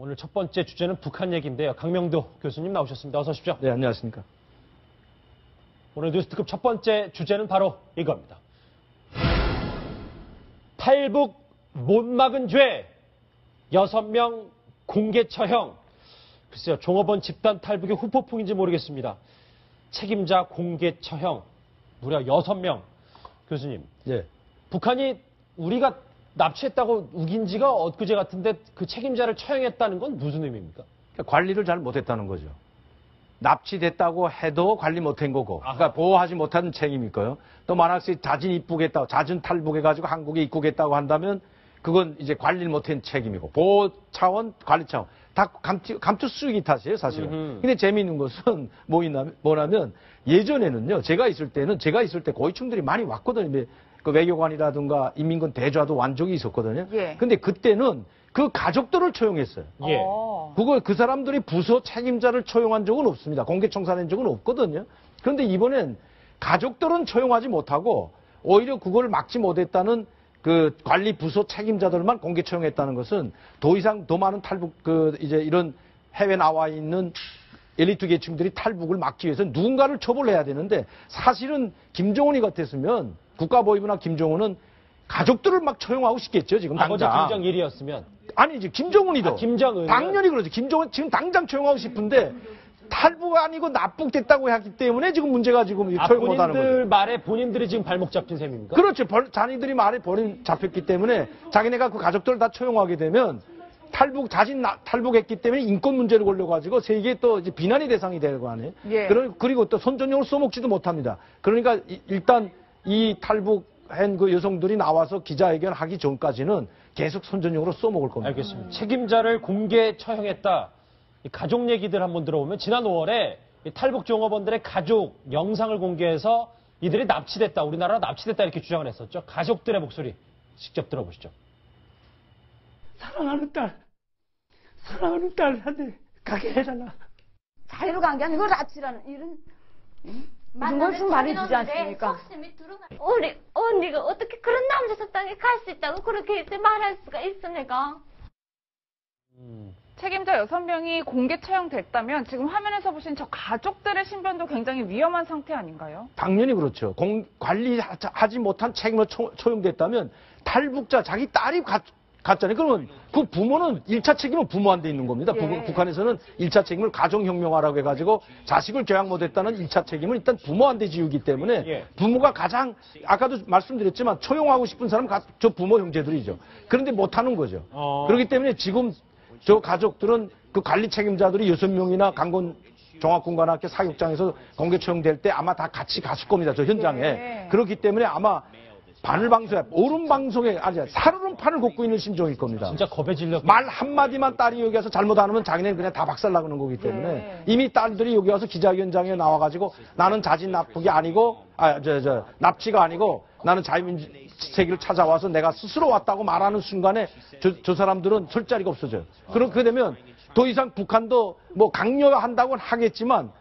오늘 첫 번째 주제는 북한 얘기인데요. 강명도 교수님 나오셨습니다. 어서 오십시오. 네, 안녕하십니까. 오늘 뉴스특급 첫 번째 주제는 바로 이겁니다. 탈북 못 막은 죄 6명 공개 처형. 글쎄요, 종업원 집단 탈북의 후폭풍인지 모르겠습니다. 책임자 공개 처형 무려 6명. 교수님, 예. 북한이 우리가 납치했다고 우긴 지가 엊그제 같은데 그 책임자를 처형했다는 건 무슨 의미입니까? 그러니까 관리를 잘 못했다는 거죠. 납치됐다고 해도 관리 못한 거고, 그러니까 보호하지 못한 책임일 거예요. 또 만약에 자진 입국했다고, 자진 탈북해가지고 한국에 입국했다고 한다면 그건 이제 관리를 못한 책임이고, 보호 차원, 관리 차원 다 감투쓰기 탓이에요, 사실은. 근데 재미있는 것은 뭐냐면 예전에는요, 제가 있을 때 고위층들이 많이 왔거든요. 그 외교관이라든가 인민군 대좌도 완족이 있었거든요. 예. 근데 그때는 그 가족들을 처형했어요. 예. 그 사람들이 부서 책임자를 처형한 적은 없습니다. 공개 청산한 적은 없거든요. 그런데 이번엔 가족들은 처형하지 못하고 오히려 그걸 막지 못했다는 그 관리 부서 책임자들만 공개 처형했다는 것은 더 이상 더 많은 탈북 이제 이런 해외 나와 있는 엘리트 계층들이 탈북을 막기 위해서 누군가를 처벌해야 되는데 사실은 김정은이 같았으면 국가보위부나 김정은은 가족들을 막 처형하고 싶겠죠, 지금 아버지 당장. 김정일이었으면. 아니지, 김정은이도. 김정은. 당연히 그러지. 김정은 지금 당장 처형하고 싶은데 탈북 아니고 납북됐다고 했기 때문에 지금 문제가 지금 처형 못하는 거죠. 본인들 말에 본인들이 지금 발목 잡힌 셈입니까? 그렇죠. 자기들이 말에 본인 잡혔기 때문에 자기네가 그 가족들을 다 처형하게 되면 탈북했기 때문에 인권 문제를 걸려가지고 세계에 또 이제 비난의 대상이 될 거 아니에요. 예. 그리고 또 선전용으로 써먹지도 못합니다. 그러니까 일단 이 탈북한 그 여성들이 나와서 기자회견 하기 전까지는 계속 선전용으로 써먹을 겁니다. 알겠습니다. 책임자를 공개 처형했다. 이 가족 얘기들 한번 들어보면 지난 5월에 이 탈북 종업원들의 가족 영상을 공개해서 이들이 납치됐다, 우리나라로 납치됐다 이렇게 주장을 했었죠. 가족들의 목소리 직접 들어보시죠. 사랑하는 딸한테 가게 해달라. 자유로 간 게 아니고 납치라는 이런 무슨 것좀 말해주지 않습니까? 우리 언니가 어떻게 그런 남자 적당히 갈 수 있다고 그렇게 이제 말할 수가 있습니까? 책임자 6명이 공개 처형됐다면 지금 화면에서 보신 저 가족들의 신변도 굉장히 위험한 상태 아닌가요? 당연히 그렇죠. 관리하지 못한 책임을 처형됐다면 탈북자 자기 딸이 갔잖아요. 그러면 그 부모는 1차 책임은 부모한테 있는 겁니다. 예. 북한에서는 1차 책임을 가정혁명화라고 해가지고 자식을 교양 못했다는 1차 책임은 일단 부모한테 지우기 때문에 예. 부모가 가장 아까도 말씀드렸지만 처형하고 싶은 사람은 저 부모 형제들이죠. 그런데 못하는 거죠. 그렇기 때문에 지금 저 가족들은 그 관리 책임자들이 6명이나 강건 종합군관학교 사육장에서 공개 처형될 때 아마 다 같이 갔을 겁니다. 저 현장에. 예. 그렇기 때문에 아마 바늘방송에, 오른방송에, 살얼음판을 걷고 있는 심정일 겁니다. 진짜 겁에 질려. 말 한마디만 딸이 여기 와서 잘못 안 하면 자기네는 그냥 다 박살나는 거기 때문에 네. 이미 딸들이 여기 와서 기자회견장에 나와가지고 나는 자진 납북이 아니고, 납치가 아니고 나는 자유민주세계를 찾아와서 내가 스스로 왔다고 말하는 순간에 저 사람들은 설 자리가 없어져요. 그렇게 되면 더 이상 북한도 뭐 강요한다고는 하겠지만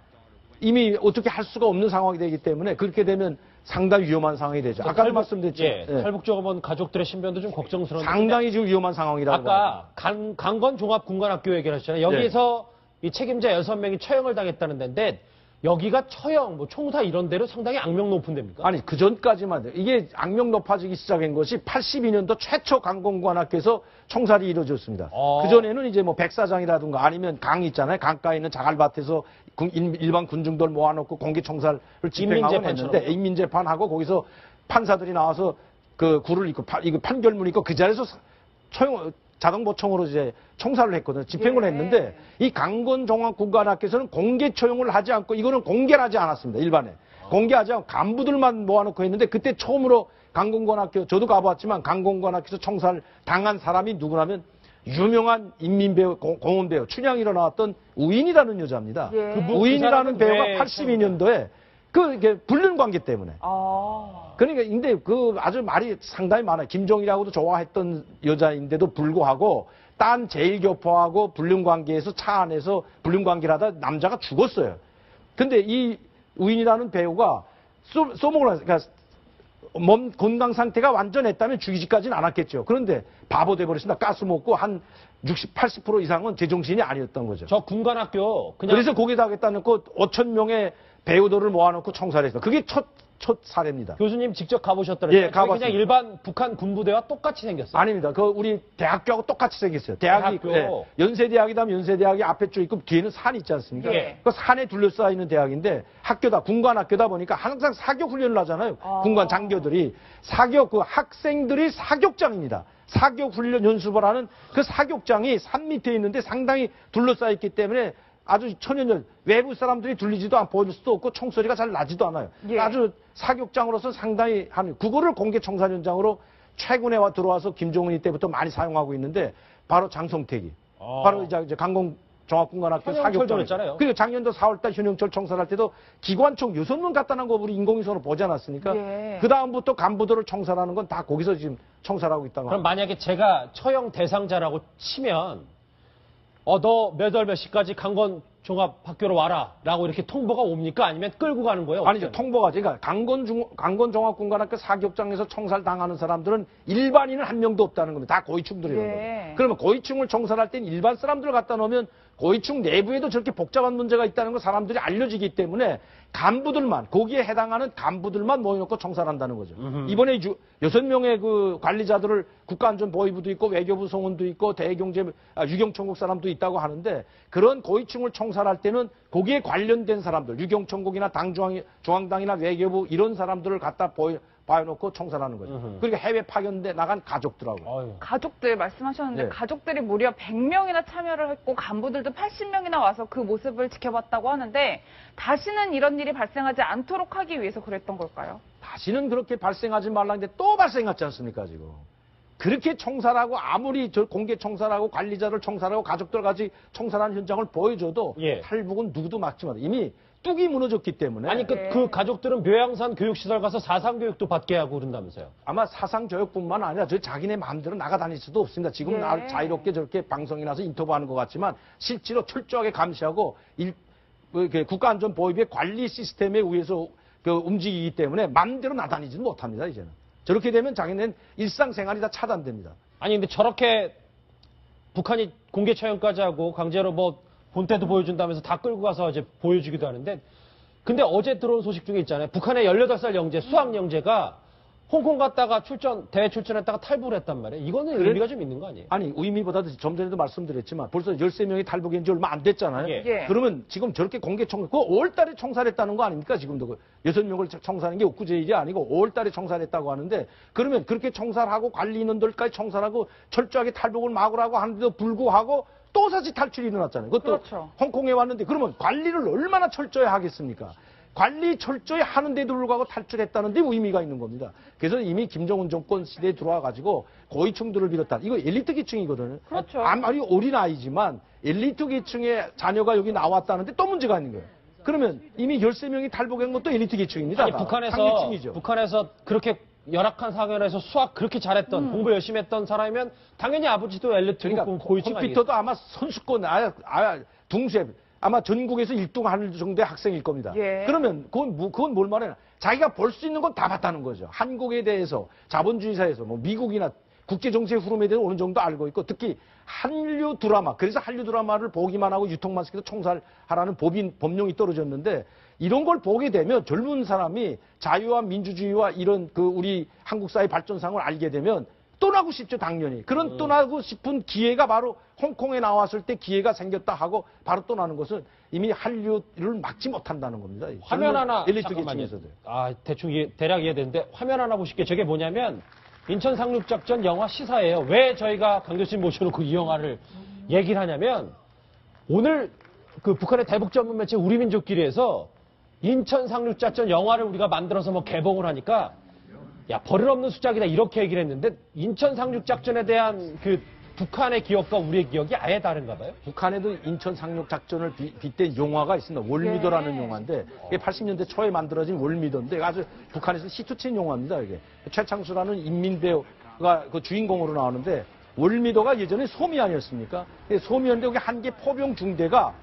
이미 어떻게 할 수가 없는 상황이 되기 때문에 그렇게 되면 상당히 위험한 상황이 되죠. 아까도 말씀드렸죠. 예, 탈북 종업원 가족들의 신변도 좀 걱정스러운데. 상당히 지금 위험한 상황이라고. 아까 강건 종합군관학교 얘기를 하셨잖아요. 여기서 이 책임자 6명이 처형을 당했다는 데인데 여기가 처형, 뭐 총사 이런 데로 상당히 악명 높은 데입니까? 아니, 그 전까지만 해도 이게 악명 높아지기 시작한 것이 82년도 최초 강공관학교에서 총살이 이루어졌습니다. 그 전에는 이제 뭐 백사장이라든가 아니면 강 있잖아요. 강가에 있는 자갈밭에서 일반 군중들 모아놓고 공개 총살을 집행하고 했는데 인민재판하고 거기서 판사들이 나와서 그 굴을 입고 이거 판결문 있고 그 자리에서 자동보총으로 이제 총살을 했거든요. 집행을 했는데 이 강건종합군관학교에서는 공개 처형을 하지 않고 이거는 공개를 하지 않았습니다. 일반에. 공개하지 않고 간부들만 모아놓고 했는데 그때 처음으로 강건관학교 저도 가봤지만 강건관학교에서 총살 당한 사람이 누구냐면 유명한 인민배우, 공원배우, 춘향이로 나왔던 우인이라는 여자입니다. 예. 우인이라는 배우가 82년도에 이게 불륜 관계 때문에. 그러니까, 근데 아주 말이 상당히 많아요. 김정일하고도 좋아했던 여자인데도 불구하고, 딴 제일교포하고 불륜 관계에서 차 안에서 불륜 관계를 하다 남자가 죽었어요. 근데 이 우인이라는 배우가 써먹으려, 그러니까 몸 건강 상태가 완전했다면 죽이지까지는 않았겠죠. 그런데 바보 돼버렸습니다. 가스 먹고 한 60, 80% 이상은 제정신이 아니었던 거죠. 저 군관학교 그냥 그래서 거기다 하겠다 놓고 5천 명의 배우들을 모아놓고 청사를 했어요. 그게 첫 사례입니다. 교수님 직접 가보셨더라고요. 예, 가봤습니다. 그냥 일반 북한 군부대와 똑같이 생겼어요. 아닙니다. 그 우리 대학교하고 똑같이 생겼어요. 대학이 대학교. 예, 연세대학이다면 연세대학이 앞에 쭉 있고 뒤에는 산이 있지 않습니까? 예. 그 산에 둘러싸여 있는 대학인데 학교다 군관학교다 보니까 항상 사격 훈련을 하잖아요. 군관 장교들이 사격 그 학생들이 사격장입니다. 사격 훈련 연습을 하는 그 사격장이 산 밑에 있는데 상당히 둘러싸여 있기 때문에 아주 천연전 외부 사람들이 들리지도 않고 보일 수도 없고 총소리가 잘 나지도 않아요. 예. 아주 사격장으로서 상당히 그거를 공개 청사 현장으로 최근에 들어와서 김종은이 때부터 많이 사용하고 있는데 바로 장성택이 바로 이제 강공종합군관학교 현영철도 사격장 그랬잖아요. 그리고 작년도 4월달 현영철 청사할 때도 기관총 6명 갖다 놓은 거 우리 인공위성으로 보지 않았습니까? 예. 그 다음부터 간부들을 청사하는 건 다 거기서 지금 청사를 하고 있다고. 그럼 만약에 제가 처형 대상자라고 치면 너 몇 월 몇 시까지 강건 종합학교로 와라 라고 이렇게 통보가 옵니까? 아니면 끌고 가는 거예요? 아니죠. 어때요? 통보가, 그러니까 강건종합군관학교 사격장에서 청사를 당하는 사람들은 일반인은 한 명도 없다는 겁니다. 다 고위층들이라는 예. 거예요. 그러면 고위층을 청사할 땐 일반 사람들을 갖다 놓으면 고위층 내부에도 저렇게 복잡한 문제가 있다는 거 사람들이 알려지기 때문에 간부들만, 거기에 해당하는 간부들만 모여놓고 청사를 한다는 거죠. 이번에 6명의 그 관리자들을 국가안전보위부도 있고 외교부 송원도 있고 유경천국 사람도 있다고 하는데 그런 고위층을 청사를 할 때는 거기에 관련된 사람들, 유경천국이나 중앙당이나 외교부 이런 사람들을 갖다 봐놓고 청사를 하는 거죠. 그러니까 해외 파견돼 나간 가족들하고. 어휴. 가족들 말씀하셨는데 네. 가족들이 무려 100명이나 참여를 했고 간부들도 80명이나 와서 그 모습을 지켜봤다고 하는데 다시는 이런 일이 발생하지 않도록 하기 위해서 그랬던 걸까요? 다시는 그렇게 발생하지 말라는데 또 발생했지 않습니까, 지금. 그렇게 청사하고 아무리 저 공개 청사하고 관리자를 청사하고 가족들 같이 청사하는 현장을 보여줘도 예. 탈북은 누구도 막지 못해. 이미 뚝이 무너졌기 때문에 아니 그 가족들은 묘양산 교육시설 가서 사상교육도 받게 하고 그런다면서요. 아마 사상교육뿐만 아니라 저 자기네 마음대로 나가다닐 수도 없습니다. 지금 예. 나를 자유롭게 저렇게 방송에 나서 인터뷰하는 것 같지만 실제로 철저하게 감시하고 국가안전보위부의 관리 시스템에 의해서 움직이기 때문에 마음대로 나다니지는 못합니다. 이제는. 저렇게 되면 자기네는 일상생활이 다 차단됩니다. 아니 근데 저렇게 북한이 공개 처형까지 하고 강제로 뭐 본때도 보여준다면서 다 끌고 가서 이제 보여주기도 하는데 근데 어제 들어온 소식 중에 있잖아요. 북한의 18살 영재, 수학 영재가 홍콩 갔다가 대회 출전했다가 탈북을 했단 말이에요. 이거는 그래? 의미가 좀 있는 거 아니에요? 아니 의미보다도 좀 전에도 말씀드렸지만 벌써 13명이 탈북한 지 얼마 안 됐잖아요. 예. 예. 그러면 지금 저렇게 공개 청사, 그거 5월달에 청사했다는 거 아닙니까? 지금도 그 6명을 청사하는 게 엊그제 일이 아니고 5월달에 청사했다고 하는데 그러면 그렇게 청사를 하고 관리 인원들까지 청사를 하고 철저하게 탈북을 막으라고 하는데도 불구하고 또 다시 탈출이 일어났잖아요. 그것도 그렇죠. 홍콩에 왔는데 그러면 관리를 얼마나 철저히 하겠습니까? 관리 철저히 하는데도 불구하고 탈출했다는 데 의미가 있는 겁니다. 그래서 이미 김정은 정권 시대에 들어와가지고 고위층들을 비롯한 이거 엘리트 계층이거든요. 그렇죠. 아무리 어린 아이지만 엘리트 계층의 자녀가 여기 나왔다는데 또 문제가 있는 거예요. 그러면 이미 13명이 탈북한 것도 엘리트 계층입니다. 아니 다. 북한에서 상류층이죠. 그렇게 열악한 상황에서 수학 그렇게 잘했던 공부 열심히 했던 사람이면 당연히 아버지도 엘리트고 그러니까 고위층 아니겠어요? 컴퓨터도 아마 선수권 둥세 아마 전국에서 1등 할 정도의 학생일 겁니다. 예. 그러면 그건 뭘 말해요? 자기가 볼 수 있는 건 다 봤다는 거죠. 한국에 대해서 자본주의 사회에서 뭐 미국이나 국제 정세 흐름에 대해서 어느 정도 알고 있고 특히 한류 드라마 그래서 한류 드라마를 보기만 하고 유통만 시켜서 총살하라는 법령이 떨어졌는데 이런 걸 보게 되면 젊은 사람이 자유와 민주주의와 이런 우리 한국 사회 발전상을 알게 되면 떠나고 싶죠, 당연히. 그런 떠나고 싶은 기회가 바로 홍콩에 나왔을 때 기회가 생겼다 하고 바로 떠나는 것은 이미 한류를 막지 못한다는 겁니다. 화면 하나 엘리트 잠깐만요. 계층에서도. 대충 대략 이해되는데 화면 하나 보실게요. 저게 뭐냐면 인천 상륙작전 영화 시사예요. 왜 저희가 강 교수님 모셔놓고 이 영화를 얘기를 하냐면 오늘 그 북한의 대북 전문 매체 우리민족끼리에서 인천 상륙작전 영화를 우리가 만들어서 뭐 개봉을 하니까 야 버릇없는 수작이다 이렇게 얘기를 했는데 인천 상륙작전에 대한 그 북한의 기억과 우리의 기억이 아예 다른가 봐요. 북한에도 인천 상륙작전을 빗댄 영화가 있습니다. 월미도라는 예. 영화인데 이게 80년대 초에 만들어진 월미도인데 아주 북한에서 히트친 영화입니다. 이게 최창수라는 인민배우가 그 주인공으로 나오는데 월미도가 예전에 소미 아니었습니까? 소미였는데 여기 한개 포병 중대가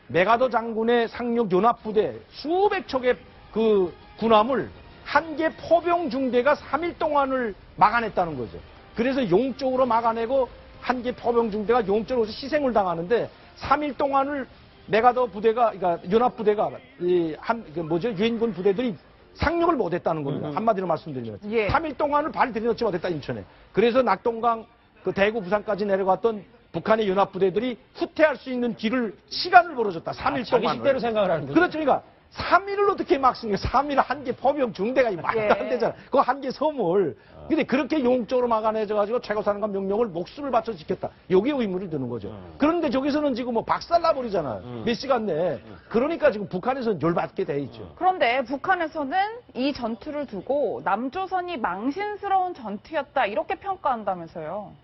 메가더 장군의 상륙 연합부대 수백 척의 그 군함을 한계 포병 중대가 3일 동안을 막아냈다는 거죠. 그래서 용적으로 막아내고 한계 포병 중대가 용적으로 희생을 당하는데 3일 동안을 메가더 부대가, 그러니까 연합부대가, 유엔군 부대들이 상륙을 못했다는 겁니다. 한마디로 말씀드리면. 예. 3일 동안을 발 들여놓지 못했다, 인천에. 그래서 낙동강, 그 대구, 부산까지 내려갔던 북한의 연합부대들이 후퇴할 수 있는 시간을 벌어줬다. 3일 자기 동안. 식대로 생각을 하는 거죠. 그렇죠. 그러니까 3일을 어떻게 막습니까? 3일 한계 포병 중대가 말도 안 되잖아. 그 한계 섬을. 근데 그렇게 용적으로 막아내져가지고 최고사령관 명령을 목숨을 바쳐 지켰다. 여기에 의문이 드는 거죠. 그런데 저기서는 지금 뭐 박살나버리잖아요. 몇 시간 내에. 그러니까 지금 북한에서는 열받게 돼 있죠. 그런데 북한에서는 이 전투를 두고 남조선이 망신스러운 전투였다 이렇게 평가한다면서요.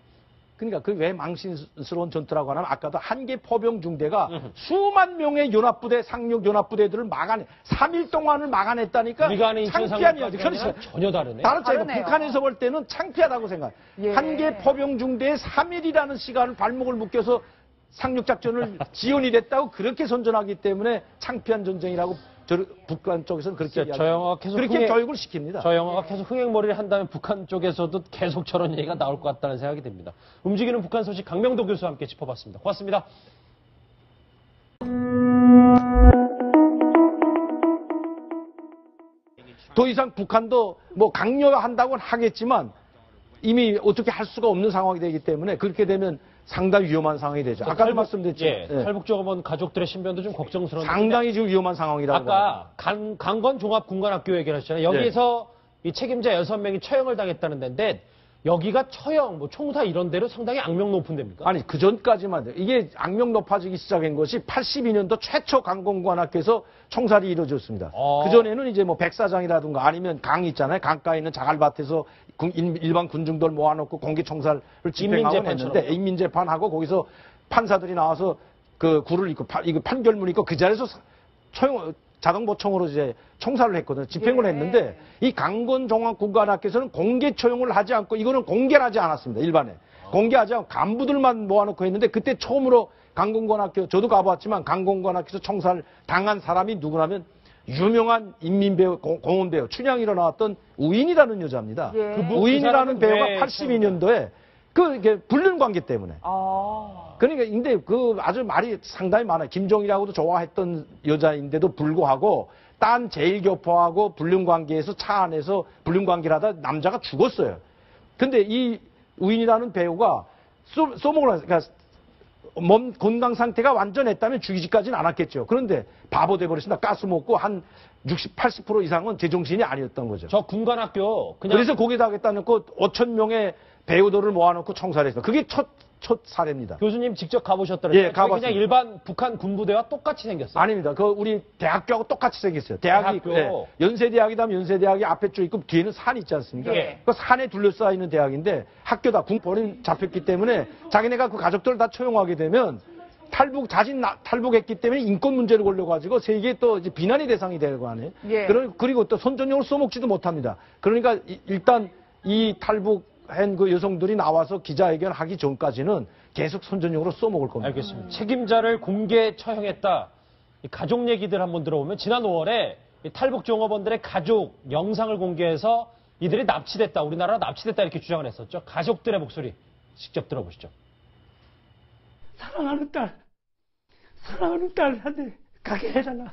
그러니까 그 왜 망신스러운 전투라고 하냐면 아까도 한계 포병 중대가 수만 명의 연합부대, 상륙 연합부대들을 3일 동안을 막아냈다니까 우리가 아는 창피함이야. 그렇죠. 전혀 다르네. 다르죠. 다르네요. 북한에서 볼 때는 창피하다고 생각해요. 예. 한계 포병 중대에 3일이라는 시간을 발목을 묶여서 상륙작전을 지원이 됐다고 그렇게 선전하기 때문에 창피한 전쟁이라고 북한 쪽에서는 그렇게 저 영화가 계속 그렇게 교육을 시킵니다. 저 영화가 계속 흥행머리를 한다면 북한 쪽에서도 계속 저런 얘기가 나올 것 같다는 생각이 듭니다. 움직이는 북한 소식 강명도 교수와 함께 짚어봤습니다. 고맙습니다. 더 이상 북한도 뭐 강요한다고는 하겠지만 이미 어떻게 할 수가 없는 상황이 되기 때문에 그렇게 되면 상당히 위험한 상황이 되죠. 아까도 말씀드렸죠. 예, 탈북족업원 가족들의 신변도 좀 걱정스러운데 상당히 지금 위험한 상황이라고. 아까 강건 종합군관학교 얘기를 하셨잖아요. 여기서 이 책임자 6명이 처형을 당했다는 데인데 여기가 처형, 뭐 총사 이런 데로 상당히 악명 높은 데입니까? 아니 그 전까지만 돼요. 이게 악명 높아지기 시작한 것이 82년도 최초 강공관학교에서 총살이 이루어졌습니다. 그 전에는 이제 뭐 백사장이라든가 아니면 강 있잖아요. 강가에 있는 자갈밭에서 일반 군중들 모아놓고 공개 총살을 집행하고 했는데 인민재판하고 거기서 판사들이 나와서 그 굴을 입고 이거 판결문 있고 그 자리에서 자동보총으로 이제 총살을 했거든요. 집행을 했는데 이 강건종합군관학교에서는 공개 처형을 하지 않고 이거는 공개를 하지 않았습니다. 일반에. 공개하지 않고 간부들만 모아놓고 했는데 그때 처음으로 강건관학교 저도 가봤지만 강건관학교에서 총살 당한 사람이 누구냐면 유명한 인민배우, 공원배우, 춘향이로 나왔던 우인이라는 여자입니다. 우인이라는 배우가 82년도에 이게 불륜 관계 때문에. 그러니까 근데 그 아주 말이 상당히 많아요. 김정일하고도 좋아했던 여자인데도 불구하고 딴 제일교포하고 불륜 관계에서 차 안에서 불륜 관계를 하다 남자가 죽었어요. 근데 이 우인이라는 배우가 써먹으려 그러니까 몸 건강 상태가 완전했다면 죽이지까지는 않았겠죠. 그런데 바보 돼버렸습니다. 가스 먹고 한 60, 80% 이상은 제정신이 아니었던 거죠. 저 군관학교 그냥 그래서 거기다 하겠다 놓고 5천 명의 배우들을 모아놓고 총살했어요. 그게 첫 사례입니다. 교수님 직접 가보셨더라고요. 예, 가봤습니다. 그냥 일반 북한 군부대와 똑같이 생겼어요. 아닙니다. 그 우리 대학교하고 똑같이 생겼어요. 대학이 대학교. 연세대학이라면 연세대학이 앞에 쭉 있고 뒤에는 산이 있지 않습니까? 예. 그 산에 둘러싸여 있는 대학인데 학교다 군벌이 잡혔기 때문에 자기네가 그 가족들을 다 처형하게 되면 탈북했기 때문에 인권 문제를 걸려가지고 세계에 또 이제 비난의 대상이 되고 하네. 예. 그리고 또 선전용으로 써먹지도 못합니다. 그러니까 일단 이 탈북한 그 여성들이 나와서 기자회견 하기 전까지는 계속 선전용으로 써먹을 겁니다. 알겠습니다. 책임자를 공개 처형했다. 이 가족 얘기들 한번 들어보면 지난 5월에 탈북 종업원들의 가족 영상을 공개해서 이들이 납치됐다. 우리나라로 납치됐다 이렇게 주장을 했었죠. 가족들의 목소리 직접 들어보시죠. 사랑하는 딸한테 가게 해달라.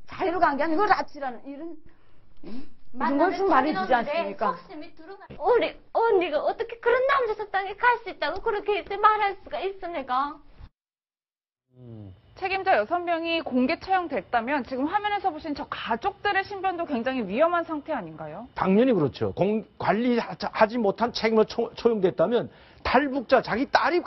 자유로 간 게 아니고 납치라는 이런 맞는 것좀 말해주지 않습니까? 우리 언니가 어떻게 그런 남자 땅에 갈 수 있다고 그렇게 이제 말할 수가 있습니까? 책임자 6명이 공개 처형됐다면 지금 화면에서 보신 저 가족들의 신변도 굉장히 위험한 상태 아닌가요? 당연히 그렇죠. 관리하지 못한 책임을 처형됐다면 탈북자 자기 딸이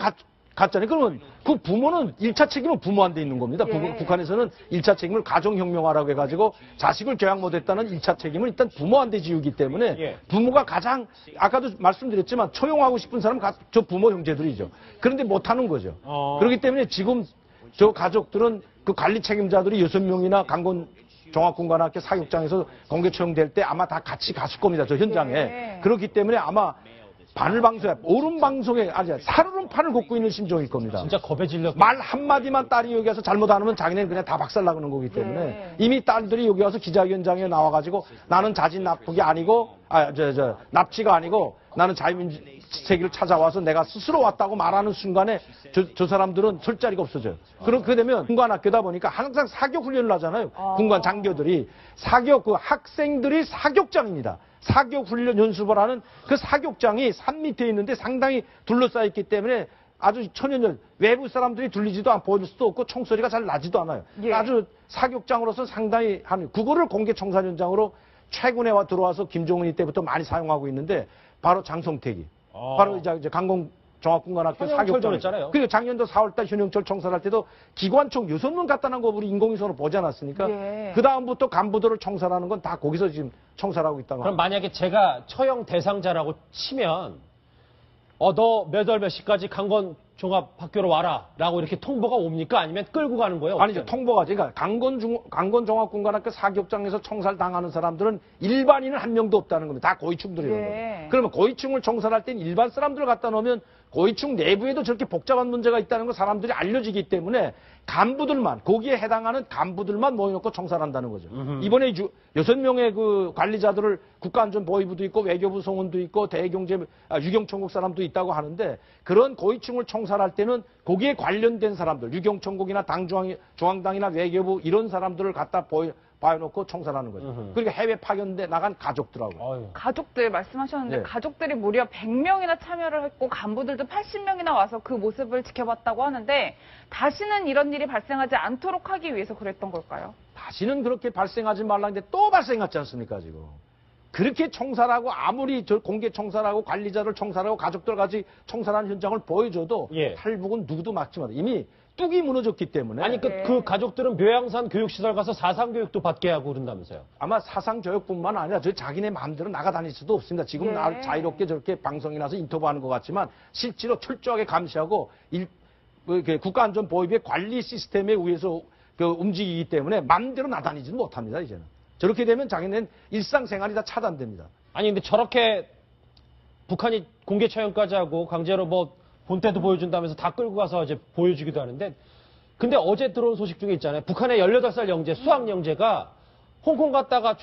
갔잖아요. 그러면 그 부모는 1차 책임은 부모한테 있는 겁니다. 북한에서는 1차 책임을 가정혁명화라고 해가지고 자식을 교양 못했다는 1차 책임은 일단 부모한테 지우기 때문에 부모가 가장 아까도 말씀드렸지만 처형하고 싶은 사람은 저 부모 형제들이죠. 그런데 못하는 거죠. 그렇기 때문에 지금 저 가족들은 그 관리 책임자들이 6명이나 강건 종합군관학교 사육장에서 공개 처형될 때 아마 다 같이 갔을 겁니다. 저 현장에. 그렇기 때문에 아마 바늘 방송에, 옳은 방송에, 살얼음 판을 걷고 있는 심정일 겁니다. 진짜 겁에 질려. 말 한마디만 딸이 여기 와서 잘못 안 하면 자기네는 그냥 다 박살나는 거기 때문에 이미 딸들이 여기 와서 기자회견장에 나와가지고 나는 자진 납북이 아니고, 납치가 아니고 나는 자유민주세계를 찾아와서 내가 스스로 왔다고 말하는 순간에 저 사람들은 설 자리가 없어져요. 그렇게 되면 군관학교다 보니까 항상 사격 훈련을 하잖아요. 군관 장교들이. 그 학생들이 사격장입니다. 사격 훈련 연습을 하는 그 사격장이 산 밑에 있는데 상당히 둘러싸여 있기 때문에 아주 천연전 외부 사람들이 들리지도 않고 보일 수도 없고 총소리가 잘 나지도 않아요. 예. 아주 사격장으로서 상당히 그거를 공개 청산 현장으로 최근에 들어와서 김종은이 때부터 많이 사용하고 있는데 바로 장성택이 바로 이제 강공종합군관학교 사격장 했잖아요. 그리고 작년도 4월달 현영철 청산할 때도 기관총 6명 갖다 놓은 거 우리 인공위성으로 보지 않았습니까? 예. 그 다음부터 간부들을 청산하는 건 다 거기서 지금 청산하고 있다고. 그럼 만약에 제가 처형 대상자라고 치면 너 몇 월 몇 시까지 강건 종합학교로 와라라고 이렇게 통보가 옵니까? 아니면 끌고 가는 거예요? 아니죠. 통보가 그러니까 강건종합군관학교 사격장에서 청살 당하는 사람들은 일반인은 한 명도 없다는 겁니다. 다 고위층들이라는 예. 거예요. 그러면 고위층을 청산할 땐 일반 사람들을 갖다 놓으면 고위층 내부에도 저렇게 복잡한 문제가 있다는 거 사람들이 알려지기 때문에 간부들만 거기에 해당하는 간부들만 모여놓고 청산한다는 거죠. 이번에 6명의 그 관리자들을 국가안전보위부도 있고 외교부 성원도 있고 유경천국 사람도 있다고 하는데 그런 고위층을 청산할 때는 거기에 관련된 사람들 유경천국이나 중앙당이나 외교부 이런 사람들을 갖다 봐놓고 청산하는 거죠. 그리고 해외 파견돼 나간 가족들하고. 가족들 말씀하셨는데 네. 가족들이 무려 100명이나 참여를 했고 간부들도 80명이나 와서 그 모습을 지켜봤다고 하는데 다시는 이런 일이 발생하지 않도록 하기 위해서 그랬던 걸까요? 다시는 그렇게 발생하지 말라는데 또 발생했지 않습니까 지금. 그렇게 청산하고 아무리 공개 청산하고 관리자를 청산하고 가족들까지 청산하는 현장을 보여줘도 예. 탈북은 누구도 막지 못해. 이미 뚝이 무너졌기 때문에. 아니 그 가족들은 묘양산 교육시설 가서 사상교육도 받게 하고 그런다면서요? 아마 사상교육뿐만 아니라 자기네 마음대로 나가다닐 수도 없습니다. 지금 예. 날 자유롭게 저렇게 방송에 나서 인터뷰하는 것 같지만 실제로 철저하게 감시하고 국가안전보위부의 관리 시스템에 의해서 움직이기 때문에 마음대로 나다니지는 못합니다. 이제는. 저렇게 되면 자기네는 일상생활이 다 차단됩니다. 아니 근데 저렇게 북한이 공개 처형까지 하고 강제로 본때도 보여준다면서 다 끌고 가서 이제 보여주기도 하는데 근데 어제 들어온 소식 중에 있잖아요. 북한의 18살 영재, 수학 영재가 홍콩 갔다가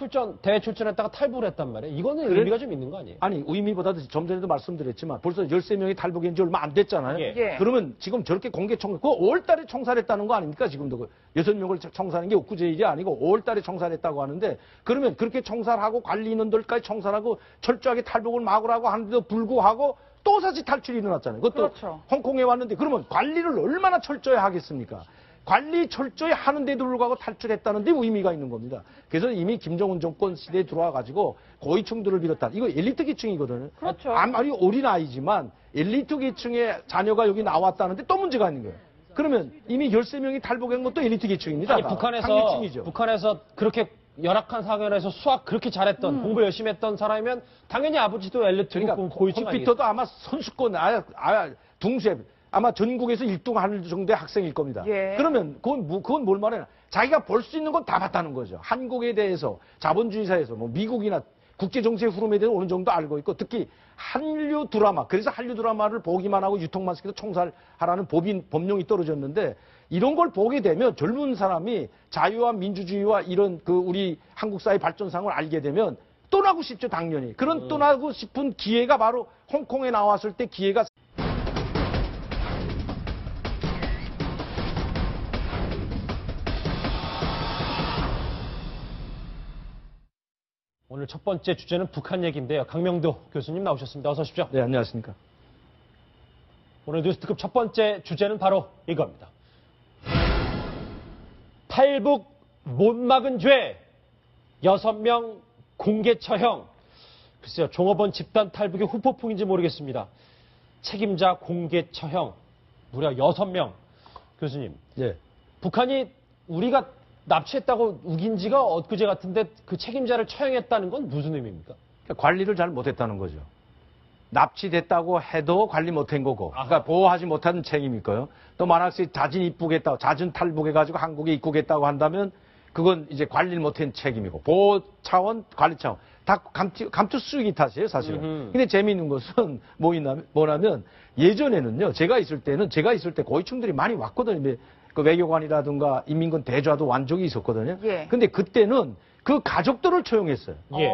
대회 출전했다가 탈북을 했단 말이에요. 이거는 의미가 좀 있는 거 아니에요? 아니 의미보다도 좀 전에도 말씀드렸지만 벌써 13명이 탈북한 지 얼마 안 됐잖아요. 예. 그러면 지금 저렇게 공개 청산, 그거 5월달에 청산했다는 거 아닙니까? 지금도 6명을 청산한 게 엊그제 일이 아니고 5월달에 청산했다고 하는데 그러면 그렇게 청산하고 관리 인원들까지 청산하고 철저하게 탈북을 막으라고 하는데도 불구하고 또 다시 탈출이 일어났잖아요. 그것도 그렇죠. 홍콩에 왔는데 그러면 관리를 얼마나 철저히 하겠습니까? 관리 철저히 하는데도 불구하고 탈출했다는 데 의미가 있는 겁니다. 그래서 이미 김정은 정권 시대에 들어와가지고 고위층들을 비롯한 이거 엘리트 계층이거든요. 그렇죠. 아무리 어린 아이지만 엘리트 계층의 자녀가 여기 나왔다는데 또 문제가 있는 거예요. 그러면 이미 13명이 탈북한 것도 엘리트 계층입니다. 아니 상류층이죠. 북한에서 그렇게 열악한 상황에서 수학 그렇게 잘했던 공부 열심히 했던 사람이면 당연히 아버지도 엘리트고 그러니까 고위층 아니겠어요? 컴퓨터도 아마 선수권 둥수에 아마 전국에서 1등 할 정도의 학생일 겁니다. 예. 그러면 그건 뭘 말해요? 자기가 볼 수 있는 건 다 봤다는 거죠. 한국에 대해서 자본주의 사회에서 미국이나 국제 정세의 흐름에 대해서 어느 정도 알고 있고 특히 한류 드라마 그래서 한류 드라마를 보기만 하고 유통만 시켜서 총살하라는 법령이 떨어졌는데 이런 걸 보게 되면 젊은 사람이 자유와 민주주의와 이런 우리 한국 사회 발전상을 알게 되면 떠나고 싶죠, 당연히. 그런 떠나고 싶은 기회가 바로 홍콩에 나왔을 때 기회가 오늘 첫 번째 주제는 북한 얘기인데요. 강명도 교수님 나오셨습니다. 어서 오십시오. 네, 안녕하십니까. 오늘 뉴스특급 첫 번째 주제는 바로 이겁니다. 탈북 못 막은 죄 6명 공개 처형. 글쎄요, 종업원 집단 탈북의 후폭풍인지 모르겠습니다. 책임자 공개 처형 무려 6명. 교수님, 예. 북한이 우리가 납치했다고 우긴 지가 엊그제 같은데 그 책임자를 처형했다는 건 무슨 의미입니까? 그러니까 관리를 잘 못했다는 거죠. 납치됐다고 해도 관리 못한 거고, 그러니까 보호하지 못한 책임일 거예요. 또 만약에 자진 입국했다고, 자진 탈북해가지고 한국에 입국했다고 한다면 그건 이제 관리를 못한 책임이고 보호 차원, 관리 차원 다 감투 쓰기 탓이에요, 사실은. 근데 재미있는 것은 뭐냐면 예전에는요, 제가 있을 때 고위층들이 많이 왔거든요. 그 외교관이라든가 인민군 대좌도 완족이 있었거든요. 예. 근데 그때는 그 가족들을 초용했어요. 예.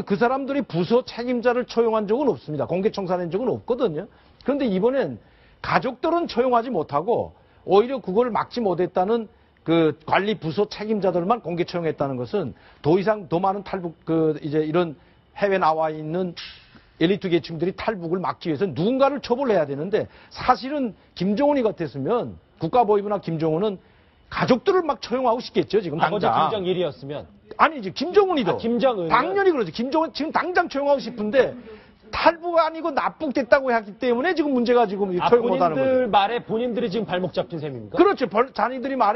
그 사람들이 부서 책임자를 초용한 적은 없습니다. 공개 청산한 적은 없거든요. 그런데 이번엔 가족들은 초용하지 못하고 오히려 그걸 막지 못했다는 그 관리 부서 책임자들만 공개 채용했다는 것은 더 많은 탈북 이제 이런 해외 나와 있는 엘리트 계층들이 탈북을 막기 위해서 누군가를 처벌해야 되는데 사실은 김정은이 같았으면 국가보위부나 김정은은 가족들을 막 처용하고 싶겠죠, 지금 아버지 당장. 김정일이었으면. 아니, 이제 김정은이도. 김정은. 당연히 그러죠. 김정은 지금 당장 처용하고 싶은데 탈북 아니고 납북됐다고 했기 때문에 지금 문제가 지금 처용 못하는 거죠. 본인들 말에 본인들이 지금 발목 잡힌 셈입니까? 그렇죠. 자기들이 말해